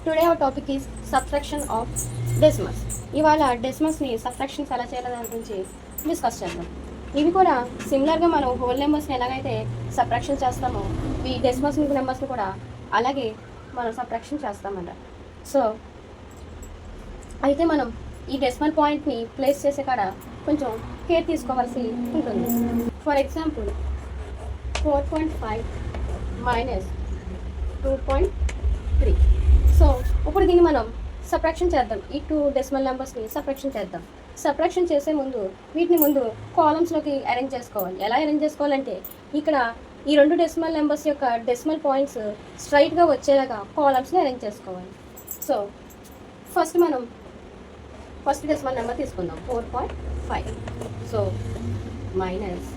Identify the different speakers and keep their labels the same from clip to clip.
Speaker 1: Today our topic is subtraction of decimals. ఇవాళ డెసిమల్స్ని subtractions ఎలా చేయాలో దాని గురించి డిస్కస్ చేద్దాం. ఇవి కూడా సిమిలర్గా మనం హోల్ నెంబర్స్ని ఎలాగైతే సబ్ట్రాక్షన్ చేస్తామో ఈ డెసిమల్స్ నెంబర్స్ని కూడా అలాగే మనం సబ్ట్రాక్షన్ చేస్తామన్నమాట. సో అయితే మనం ఈ డెసిమల్ పాయింట్ని ప్లేస్ చేసే కాడ కొంచెం కేర్ తీసుకోవాల్సి ఉంటుంది. For example 4.5 minus 2.3. సో ఇప్పుడు దీన్ని మనం సబ్ట్రాక్షన్ చేద్దాం. ఈ టూ డెసిమల్ నెంబర్స్ని సబ్ట్రాక్షన్ చేద్దాం. సబ్ట్రాక్షన్ చేసే ముందు వీటిని ముందు కాలమ్స్లోకి అరేంజ్ చేసుకోవాలి. ఎలా అరేంజ్ చేసుకోవాలంటే ఇక్కడ ఈ రెండు డెసిమల్ నెంబర్స్ యొక్క డెసిమల్ పాయింట్స్ స్ట్రైట్గా వచ్చేలాగా కాలమ్స్ని అరేంజ్ చేసుకోవాలి. సో ఫస్ట్ డెసిమల్ నెంబర్ తీసుకుందాం 4.5. సో మైనస్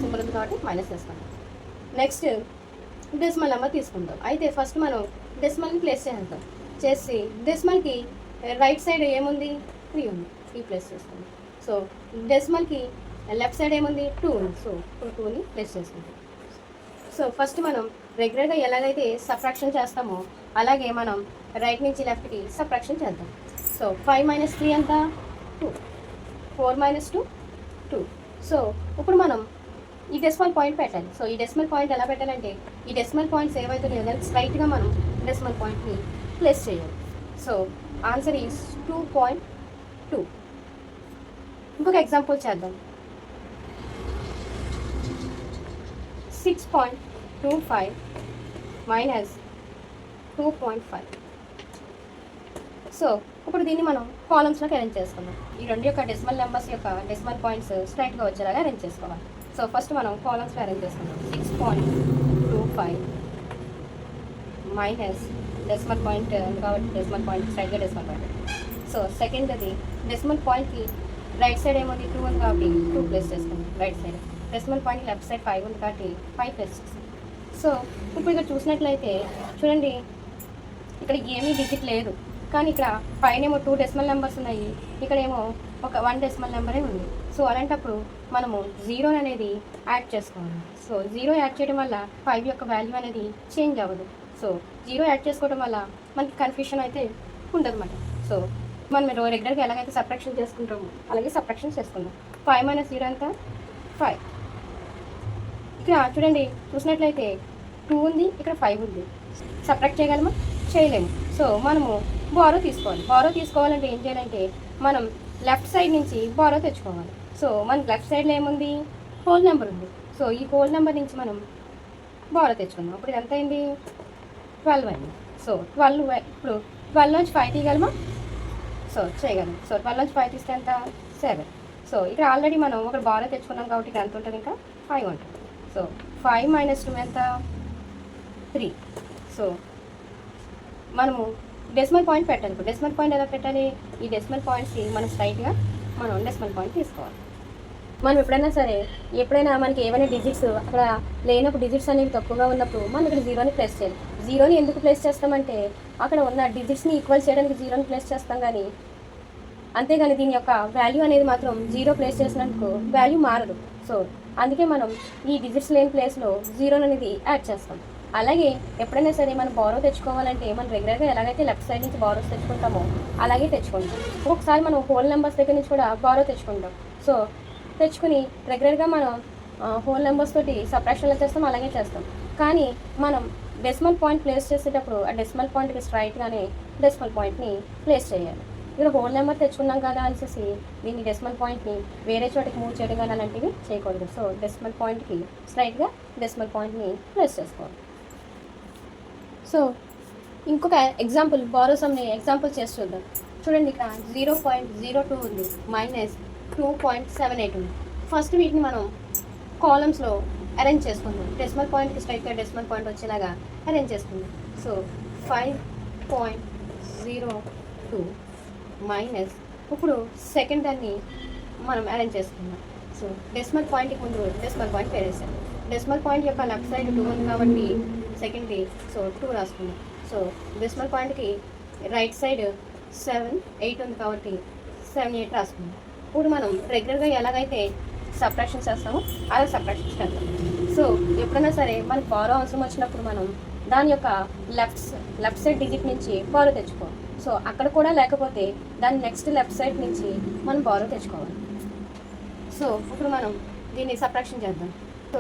Speaker 1: సింబల్ ఉంది కాబట్టి మైనస్ చేసుకుందాం. నెక్స్ట్ డెసిమల్ నెంబర్ తీసుకుందాం. అయితే ఫస్ట్ మనం డెసిమల్ని ప్లేస్ చేద్దాం. చేసి డెసిమల్కి రైట్ సైడ్ ఏముంది 3 ఉంది, 3 ప్లేస్ చేసుకుందాం. సో డెసిమల్కి లెఫ్ట్ సైడ్ ఏముంది 2 ఉంది. సో ఇప్పుడు 2ని ప్లేస్ చేసుకుందాం. సో ఫస్ట్ మనం రెగ్యులర్గా ఎలాగైతే సబ్ట్రాక్షన్ చేస్తామో అలాగే మనం రైట్ నుంచి లెఫ్ట్కి సబ్ట్రాక్షన్ చేద్దాం. సో 5 మైనస్ 3 ఎంత 2, 4 మైనస్ 2 2. సో ఇప్పుడు మనం ఈ డెసిమల్ పాయింట్ పెట్టాలి. సో ఈ డెసిమల్ పాయింట్ ఎలా పెట్టాలంటే ఈ డెసిమల్ పాయింట్స్ ఏవైతే లేదో దానికి స్ట్రైట్గా మనం డెసిమల్ పాయింట్ని ప్లేస్ చేయాలి. So answer is 2.2. ఇంకొక ఎగ్జాంపుల్ చేద్దాం. 6.25 మైనస్ 2.5. సో ఇప్పుడు దీన్ని మనం కాలమ్స్లోకి అరేంజ్ చేసుకుందాం. ఈ రెండు యొక్క డెసిమల్ నెంబర్స్ యొక్క డెసిమల్ పాయింట్స్ స్ట్రైట్గా వచ్చేలాగా అరేంజ్ చేసుకోవాలి. సో ఫస్ట్ మనం కాలమ్స్లో అరేంజ్ చేసుకుందాం. 6.25 మైనస్ డెసిమల్ పాయింట్ కాబట్టి డెసిమల్ పాయింట్ స్ట్రైట్గా డెసిమల్ పాయింట్. సో సెకండ్ అది డెసిమల్ పాయింట్కి రైట్ సైడ్ ఏముంది 2 ఉంది కాబట్టి 2 ప్లేస్ చేసుకుందాం రైట్ సైడ్. డెసిమల్ పాయింట్కి లెఫ్ట్ సైడ్ 5 ఉంది కాబట్టి 5 ప్లేస్ చేస్తాం. సో ఇప్పుడు ఇక్కడ చూసినట్లయితే చూడండి, ఇక్కడ ఏమీ డిజిట్ లేదు, కానీ ఇక్కడ పైన ఏమో 2 డెసిమల్ నెంబర్స్ ఉన్నాయి, ఇక్కడేమో ఒక 1 డెసిమల్ నెంబరే ఉంది. సో అలాంటప్పుడు మనము 0 అనేది యాడ్ చేసుకోవాలి. సో 0 యాడ్ చేయడం వల్ల 5 యొక్క వాల్యూ అనేది చేంజ్ అవ్వదు. సో 0 యాడ్ చేసుకోవడం వల్ల మనకి కన్ఫ్యూషన్ అయితే ఉండదన్నమాట. సో మనం రెగ్యులర్గా ఎలాగైతే సబ్ట్రాక్షన్ చేసుకుంటామో అలాగే సబ్ట్రాక్షన్ చేసుకుందాం. 5 మైనస్ 0 అంతా 5. ఇక్కడ చూడండి చూసినట్లయితే 2 ఉంది, ఇక్కడ 5 ఉంది. సబ్ట్రాక్ట్ చేయగలమా? చేయలేము. సో మనము బారో తీసుకోవాలంటే ఏం చేయాలంటే మనం లెఫ్ట్ సైడ్ నుంచి బారో తెచ్చుకోవాలి. సో మనకి లెఫ్ట్ సైడ్లో ఏముంది హోల్ నెంబర్ ఉంది. సో ఈ హోల్ నెంబర్ నుంచి మనం బారో తెచ్చుకుందాం. ఇప్పుడు ఇది ఎంత అయింది 12 అయింది. సో 12 ఇప్పుడు 12 నుంచి 5 తీయగలమా? సో చేయగలం. సో 12 నుంచి 5 తీస్తే ఎంత 7. సో ఇక్కడ ఆల్రెడీ మనం ఒక బారో తెచ్చుకున్నాం కాబట్టి ఇక్కడ ఎంత ఉంటుంది, ఇంకా 5 ఉంటుంది. సో 5 మైనస్ 2 ఎంత 3. సో మనము డెసిమల్ పాయింట్ పెట్టాలి. ఇప్పుడు డెసిమల్ పాయింట్ ఎలా పెట్టాలి? ఈ డెసిమల్ పాయింట్స్కి మనం స్ట్రైట్గా మనం డెసిమల్ పాయింట్ తీసుకోవాలి. మనం ఎప్పుడైనా మనకి ఏమైనా డిజిట్స్ అక్కడ లేనప్పుడు, డిజిట్స్ అనేవి తక్కువగా ఉన్నప్పుడు మనం ఇక్కడ 0ని ప్లేస్ చేయాలి. 0ని ఎందుకు ప్లేస్ చేస్తామంటే అక్కడ ఉన్న డిజిట్స్ని ఈక్వల్ చేయడానికి 0ని ప్లేస్ చేస్తాం, కానీ అంతేగాని దీని యొక్క వాల్యూ అనేది మాత్రం 0 ప్లేస్ చేసినందుకు వాల్యూ మారదు. సో అందుకే మనం ఈ డిజిట్స్ లేని ప్లేస్లో 0 అనేది యాడ్ చేస్తాం. అలాగే ఎప్పుడైనా సరే మనం బారో తెచ్చుకోవాలంటే మనం రెగ్యులర్గా ఎలాగైతే లెఫ్ట్ సైడ్ నుంచి బారోస్ తెచ్చుకుంటామో అలాగే తెచ్చుకుంటాం. ఒకసారి మనం హోల్ నెంబర్స్ దగ్గర నుంచి కూడా బారో తెచ్చుకుంటాం. సో తెచ్చుకుని రెగ్యులర్గా మనం హోల్ నెంబర్స్ తోటి సబ్ట్రాక్షన్లో చేస్తాం, అలాగే చేస్తాం. కానీ మనం డెసిమల్ పాయింట్ ప్లేస్ చేసేటప్పుడు ఆ డెసిమల్ పాయింట్కి స్ట్రైట్గానే డెసిమల్ పాయింట్ని ప్లేస్ చేయాలి. ఇక్కడ హోల్ నెంబర్ తెచ్చుకున్నాం కదా అనేసి దీన్ని డెసిమల్ పాయింట్ని వేరే చోటికి మూవ్ చేయడం కానీ అలాంటివి చేయకూడదు. సో డెసిమల్ పాయింట్కి స్ట్రైట్గా డెసిమల్ పాయింట్ని ప్లేస్ చేసుకోవాలి. సో ఇంకొక ఎగ్జాంపుల్ బారోసమ్ని ఎగ్జాంపుల్ చేసి చూద్దాం. చూడండి, ఇక్కడ 0.02 ఉంది మైనస్ 2.78 ఉంది. ఫస్ట్ వీటిని మనం కాలమ్స్లో అరేంజ్ చేసుకుందాం. డెసిమల్ పాయింట్కి స్ట్రైట్గా డెసిమల్ పాయింట్ వచ్చేలాగా అరేంజ్ చేసుకుందాం. సో 5.02 మైనస్ ఇప్పుడు సెకండ్ దాన్ని మనం అరేంజ్ చేసుకుందాం. సో డెసిమల్ పాయింట్కి ముందు డెసిమల్ పాయింట్ వేరేసాం. డెసిమల్ పాయింట్ యొక్క లెఫ్ట్ సైడ్ 2 ఉంది కాబట్టి సెకండ్ది సో 2 రాసుకుందాం. సో డెసిమల్ పాయింట్కి రైట్ సైడ్ 7 8 ఉంది కాబట్టి 7 8 రాసుకుందాం. ఇప్పుడు మనం రెగ్యులర్గా ఎలాగైతే సబ్ట్రాక్షన్ చేస్తామో అలా సబ్ట్రాక్షన్ చేస్తాం. సో ఎప్పుడైనా సరే మనకు బారో అవసరం వచ్చినప్పుడు మనం దాని యొక్క లెఫ్ట్ సైడ్ డిజిట్ నుంచి బారో తెచ్చుకో. సో అక్కడ కూడా లేకపోతే దాని నెక్స్ట్ లెఫ్ట్ సైడ్ నుంచి మనం బారో తెచ్చుకోవాలి. సో ఇప్పుడు మనం దీన్ని సబ్ట్రాక్షన్ చేద్దాం. సో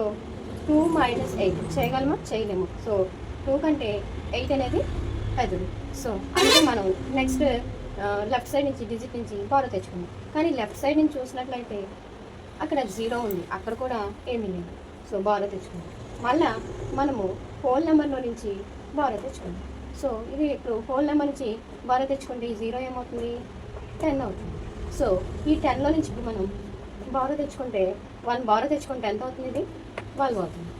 Speaker 1: 2 మైనస్ 8 చేయగలమా? చేయలేము. సో 2 కంటే 8 అనేది పెద్దది. సో అంటే మనం నెక్స్ట్ లెఫ్ట్ సైడ్ నుంచి డిజిట్ నుంచి బారో తెచ్చుకున్నాం. కానీ లెఫ్ట్ సైడ్ నుంచి చూసినట్లయితే అక్కడ 0 ఉంది, అక్కడ కూడా ఏమీ లేదు. సో బారో తెచ్చుకున్నాం. మళ్ళీ మనము హోల్ నెంబర్లో నుంచి బారో తెచ్చుకున్నాం. సో ఇది ఇప్పుడు హోల్ నెంబర్ నుంచి బారో తెచ్చుకుంటే ఈ 0 ఏమవుతుంది? 10 అవుతుంది. సో ఈ 10లో నుంచి ఇప్పుడు మనం బారో తెచ్చుకుంటే 1 బారో తెచ్చుకుంటే ఎంత అవుతుంది? ఇది 12 అవుతుంది.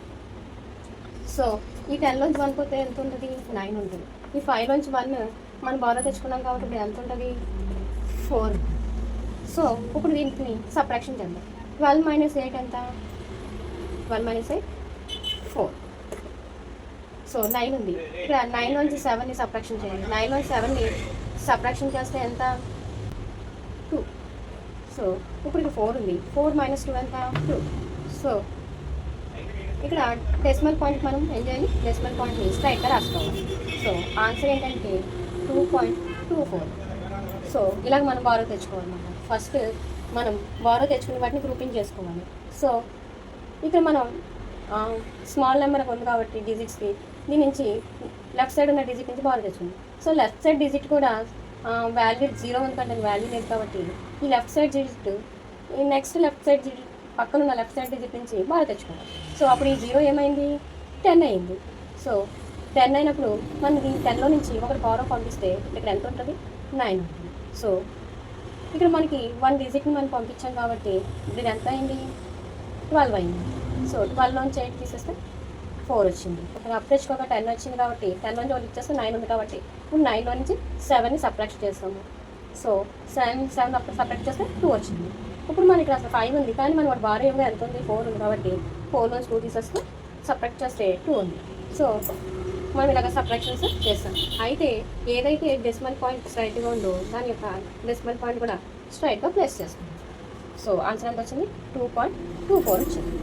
Speaker 1: సో ఈ 10లోంచి 1 పోతే ఎంత ఉంటుంది? 9 ఉంటుంది. ఈ 5లోంచి 1 మనం బారో తెచ్చుకున్నాం కాబట్టి ఇప్పుడు ఎంత ఉంటుంది? 4. సో ఇప్పుడు దీనికి సబ్ట్రాక్షన్ చేద్దాం. 12 మైనస్ 8 ఎంత? 12 మైనస్ 8 4. సో 9 ఉంది. ఇక్కడ 9లోంచి 7ని సబ్ట్రాక్షన్ చేయాలి. 9లోంచి 7ని సబ్ట్రాక్షన్ చేస్తే ఎంత? 2. సో ఇప్పుడు ఇక్కడ 4 ఉంది. 4 మైనస్ 2 ఎంత? 2. సో ఇక్కడ డెసిమల్ పాయింట్ మనం ఏం చేయాలి? డెసిమల్ పాయింట్ని స్ట్రైట్గా రాసుకోవాలి. సో ఆన్సర్ ఏంటంటే 2.24. సో ఇలాగ మనం బారో తెచ్చుకోవాలన్నమాట. ఫస్ట్ మనం బారో తెచ్చుకునే వాటిని గ్రూపింగ్ చేసుకోవాలి. సో ఇక్కడ మనం స్మాల్ నెంబర్ ఉంది కాబట్టి డిజిట్స్కి దీని నుంచి లెఫ్ట్ సైడ్ ఉన్న డిజిట్ నుంచి బారో తెచ్చుకుంది. సో లెఫ్ట్ సైడ్ డిజిట్ కూడా వాల్యూ 0 ఉంది కంటే వాల్యూ లేదు కాబట్టి ఈ లెఫ్ట్ సైడ్ డిజిట్ ఈ నెక్స్ట్ లెఫ్ట్ సైడ్ డిజిట్ పక్కన ఉన్న లెఫ్ట్ సైడ్ డిజిట్ నుంచి బారో తెచ్చుకోవాలి. సో అప్పుడు ఈ 0 ఏమైంది? 10 అయింది. సో 10 అయినప్పుడు మనం ఈ 10లో నుంచి ఒకటి బారో పంపిస్తే ఇక్కడ ఎంత ఉంటుంది? 9 ఉంటుంది. సో ఇక్కడ మనకి 1 డిజిట్ని మనం పంపించాం కాబట్టి ఇది ఎంత అయింది? 12 అయింది. సో 12లోంచి 8 తీసేస్తే 4 వచ్చింది. ఇక్కడ అప్ తెచ్చుకోక 10 వచ్చింది కాబట్టి 10లోంచి 1 ఇచ్చేస్తే 9 ఉంది కాబట్టి ఇప్పుడు 9లో నుంచి 7ని సబ్ట్రాక్ట్ చేస్తాము. సో 7 అప్పుడు సబ్ట్రాక్ట్ చేస్తే 2 వచ్చింది. ఇప్పుడు మనకి ఇక్కడ అసలు 5 ఉంది కానీ మనం బారో ఏమో ఎంత ఉంది? 4 ఉంది కాబట్టి 4లోంచి 2 తీసేస్తే సబ్ట్రాక్ట్ చేస్తే 2 ఉంది. సో మనం ఇలాగ సబ్ట్రాక్షన్స్ చేస్తాం. అయితే ఏదైతే డెసిమల్ పాయింట్ స్ట్రైట్గా ఉందో దాని యొక్క డెసిమల్ పాయింట్ కూడా స్ట్రైట్గా ప్లేస్ చేస్తాం. సో ఆన్సర్ ఎంత వచ్చింది? 2.24 వచ్చింది.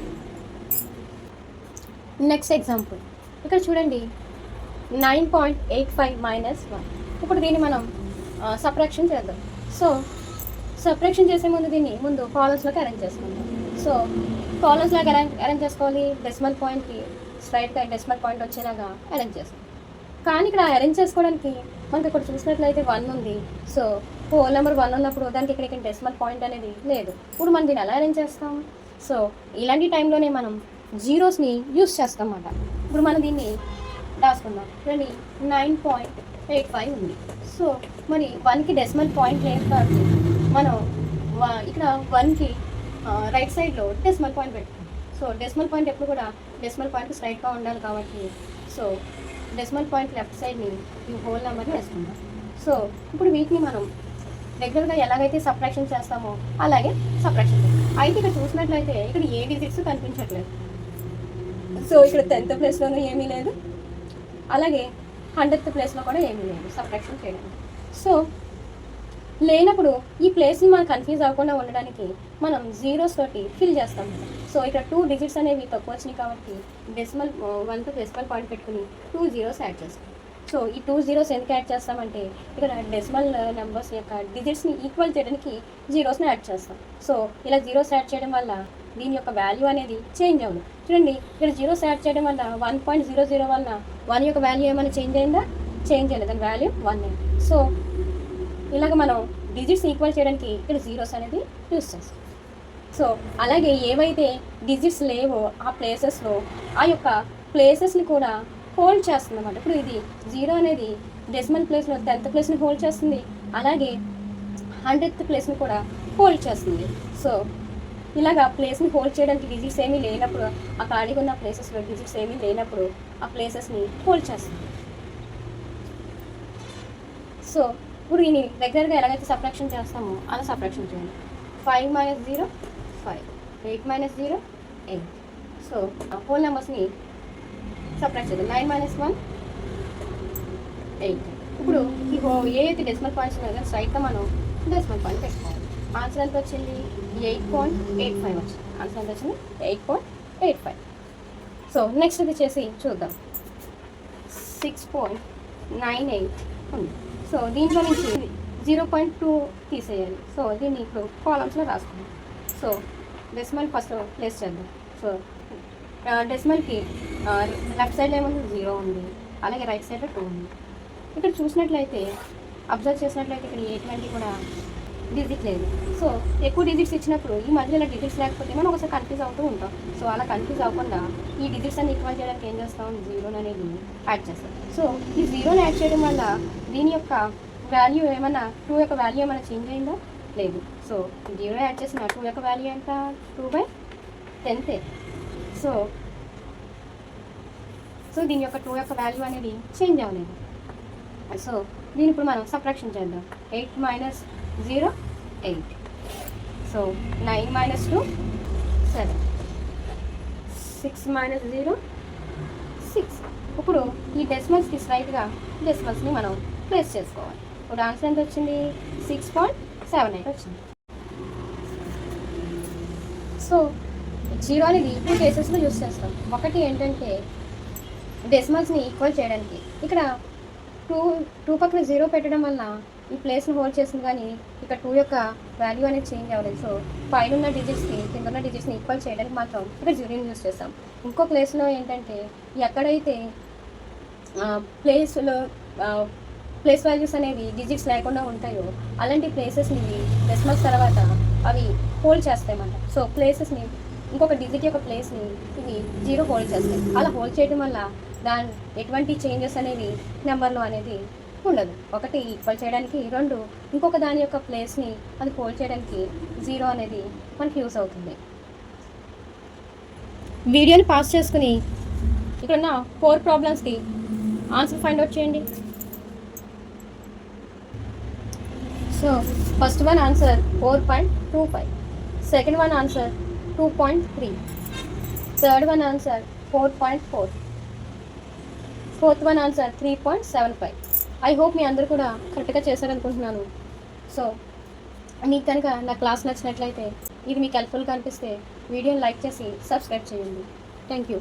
Speaker 1: నెక్స్ట్ ఎగ్జాంపుల్ ఇక్కడ చూడండి, 9.85 మైనస్ 1. ఇప్పుడు దీన్ని మనం సబ్ట్రాక్షన్ చేద్దాం. సో సబ్ట్రాక్షన్ చేసే ముందు కాలమ్స్లోకి అరేంజ్ చేసుకుందాం. సో కాలమ్స్లోకి అరేంజ్ చేసుకోవాలి. డెసిమల్ పాయింట్కి స్ట్రైట్గా డెసిమల్ పాయింట్ వచ్చేలాగా అరేంజ్ చేస్తాం. కానీ ఇక్కడ అరేంజ్ చేసుకోవడానికి మనకి ఇక్కడ చూసినట్లయితే 1 ఉంది. సో హోల్ నెంబర్ 1 ఉన్నప్పుడు దానికి ఇక్కడ డెసిమల్ పాయింట్ అనేది లేదు. ఇప్పుడు మనం దీన్ని ఎలా అరేంజ్ చేస్తాం? సో ఇలాంటి టైంలోనే మనం జీరోస్ని యూస్ చేస్తాం అన్నమాట. ఇప్పుడు మనం దీన్ని రాసుకుందాం. చూడండి 9.85 ఉంది. సో మరి 1కి డెసిమల్ పాయింట్ లేదు కాబట్టి మనం ఇక్కడ 1కి రైట్ సైడ్లో డెసిమల్ పాయింట్ పెట్టుకుంటాం. సో డెసిమల్ పాయింట్ ఎప్పుడు కూడా డెసిమల్ పాయింట్ స్ట్రైట్గా ఉండాలి కాబట్టి సో డెసిమల్ పాయింట్ లెఫ్ట్ సైడ్ని ఈ హోల్ నెంబర్ని వేసుకుందాం. సో ఇప్పుడు వీటిని మనం రెగ్యులర్గా ఎలాగైతే సబ్ట్రాక్షన్ చేస్తామో అలాగే సబ్ట్రాక్షన్ చేస్తాం. అయితే ఇక్కడ చూసినట్లయితే ఇక్కడ ఏ డిజిట్స్ కనిపించట్లేదు. సో ఇక్కడ 10th ప్లేస్లోనూ ఏమీ లేదు, అలాగే 100th ప్లేస్లో కూడా ఏమీ లేదు సబ్ట్రాక్షన్ చేయడానికి. సో లేనప్పుడు ఈ ప్లేస్ని మనం కన్ఫ్యూజ్ అవ్వకుండా ఉండడానికి మనం జీరోస్ తోటి ఫిల్ చేస్తాం. సో ఇక్కడ 2 డిజిట్స్ అనేవి తక్కువ వచ్చినాయి కాబట్టి డెసిమల్ 1తో డెసిమల్ పాయింట్ పెట్టుకుని 2 జీరోస్ యాడ్ చేస్తాం. సో ఈ 2 జీరోస్ ఎందుకు యాడ్ చేస్తామంటే ఇక్కడ డెసిమల్ నెంబర్స్ యొక్క డిజిట్స్ని ఈక్వల్ చేయడానికి జీరోస్ని యాడ్ చేస్తాం. సో ఇలా జీరోస్ యాడ్ చేయడం వల్ల దీని యొక్క వాల్యూ అనేది చేంజ్ అవ్వదు. చూడండి ఇక్కడ జీరోస్ యాడ్ చేయడం వల్ల 1.00 వల్ల 1 యొక్క వాల్యూ ఏమైనా చేంజ్ అయిందా? చేంజ్ అయ్యలేదు, దాని వాల్యూ 1 అయింది. సో ఇలాగ మనం డిజిట్స్ ఈక్వల్ చేయడానికి ఇక్కడ జీరోస్ అనేది యూస్ చేస్తాం. సో అలాగే ఏవైతే డిజిట్స్ లేవో ఆ ప్లేసెస్లో ఆ యొక్క ప్లేసెస్ని కూడా హోల్డ్ చేస్తుంది అన్నమాట. ఇప్పుడు ఇది 0 అనేది డెసిమల్ ప్లేస్లో 10th ప్లేస్ని హోల్డ్ చేస్తుంది, అలాగే 100th ప్లేస్ని కూడా హోల్డ్ చేస్తుంది. సో ఇలాగా ప్లేస్ని హోల్డ్ చేయడానికి డిజిట్స్ ఏమీ లేనప్పుడు ఆ ఖాళీగా ఉన్న ప్లేసెస్లో డిజిట్స్ ఏమీ లేనప్పుడు ఆ ప్లేసెస్ని హోల్డ్ చేస్తుంది. సో ఇప్పుడు దీన్ని రెగ్యులర్గా ఎలాగైతే సబ్ట్రాక్షన్ చేస్తామో అలా సబ్ట్రాక్షన్ చేయాలి. 5 మైనస్ 0 5, 8 మైనస్ 0 8. సో హోల్ నెంబర్స్ని సబ్ట్రాక్ట్ చేద్దాం. 9 మైనస్ 1 8. ఇప్పుడు ఏ అయితే డెసిమల్ పాయింట్స్ ఉన్నాయో దాన్ని స్ట్రైట్గా మనం డెసిమల్ పాయింట్ పెట్టుకోవాలి. ఆన్సర్ ఎంత వచ్చింది? 8.85 వచ్చింది. ఆన్సర్ ఎంత వచ్చింది? 8.85. సో నెక్స్ట్ ఇది చేసి చూద్దాం. 6.98 ఉంది. సో దీంట్లో నుంచి 0.2 తీసేయాలి. సో దీన్ని ఇప్పుడు కాలమ్స్లో రాసుకుందాం. సో డెసిమల్ ఫస్ట్ ప్లేస్ చేద్దాం. సో డెసిమల్కి లెఫ్ట్ సైడ్లో ఏముంది 0 ఉంది, అలాగే రైట్ సైడ్లో 2 ఉంది. ఇక్కడ చూసినట్లయితే అబ్జర్వ్ చేసినట్లయితే ఇక్కడ ఎటువంటి కూడా డిజిట్ లేదు. సో ఎక్కువ డిజిట్స్ ఇచ్చినప్పుడు ఈ మధ్యలో డిజిట్స్ లేకపోతే మనం ఒకసారి కన్ఫ్యూజ్ అవుతూ ఉంటాం. సో అలా కన్ఫ్యూజ్ అవ్వకుండా ఈ డిజిట్స్ అన్ని ఈక్వల్ చేయడానికి ఏం చేస్తాం, 0 అనేది యాడ్ చేస్తాం. సో ఈ 0ని యాడ్ చేయడం వల్ల దీని యొక్క వాల్యూ ఏమన్నా 2 యొక్క వాల్యూ ఏమైనా చేంజ్ అయిందా, లేదు. సో 0 యాడ్ చేసిన 2 యొక్క వాల్యూ ఎంత, 2/10. సో దీని యొక్క 2 యొక్క వాల్యూ అనేది చేంజ్ అవ్వలేదు. సో దీని ఇప్పుడు మనం సబ్ట్రాక్షన్ చేద్దాం. 8 - 0 8. సో 9 - 2 7. 6 - 0 6. ఇప్పుడు ఈ డెసిమల్స్కి స్ట్రైట్గా డెసిమల్స్ని మనం ప్లేస్ చేసుకోవాలి. ఇప్పుడు ఆన్సర్ ఎంత వచ్చింది, 6.78 వచ్చింది. సో 0 అనేది 2 కేసెస్లో యూస్ చేస్తాం. ఒకటి ఏంటంటే డెసిమల్స్ని ఈక్వల్ చేయడానికి. ఇక్కడ 2 పక్కన 0 పెట్టడం వల్ల ఈ ప్లేస్ని హోల్డ్ చేస్తుంది, కానీ ఇక్కడ 2 యొక్క వాల్యూ అనేది చేంజ్ అవ్వలేదు. సో పైన ఉన్న డిజిట్స్కి కింద ఉన్న డిజిట్స్ని ఈక్వల్ చేయడానికి మాత్రం ఇక్కడ 0ని యూస్ చేస్తాం. ఇంకో ప్లేస్లో ఏంటంటే ఎక్కడైతే ప్లేస్ వాల్యూస్ అనేవి డిజిట్స్ లేకుండా ఉంటాయో అలాంటి ప్లేసెస్ని డెసిమల్స్ తర్వాత అవి హోల్డ్ చేస్తాయి అన్నమాట. సో ప్లేసెస్ని ఇంకొక డిజిట్ యొక్క ప్లేస్ని ఇవి 0 హోల్డ్ చేస్తాయి. అలా హోల్డ్ చేయడం వల్ల దాని ఎటువంటి చేంజెస్ అనేవి నెంబర్లో అనేది ఉండదు. ఒకటి ఈక్వల్ చేయడానికి, 2 ఇంకొక దాని యొక్క ప్లేస్ని అది హోల్డ్ చేయడానికి 0 అనేది మనకి యూస్ అవుతుంది. వీడియోని పాస్ చేసుకుని ఇక్కడ ఉన్న 4 ప్రాబ్లమ్స్కి ఆన్సర్ ఫైండ్ అవుట్ చేయండి. So first one answer 4.25, second one answer 2.3, third one answer 4.4, fourth one answer 3.75. I hope మీ అందరూ కూడా కరెక్ట్గా చేశారనుకుంటున్నాను. సో మీకు కనుక నా క్లాస్ నచ్చినట్లయితే, ఇది మీకు హెల్ప్ఫుల్గా అనిపిస్తే వీడియోని లైక్ చేసి సబ్స్క్రైబ్ చేయండి. Thank you.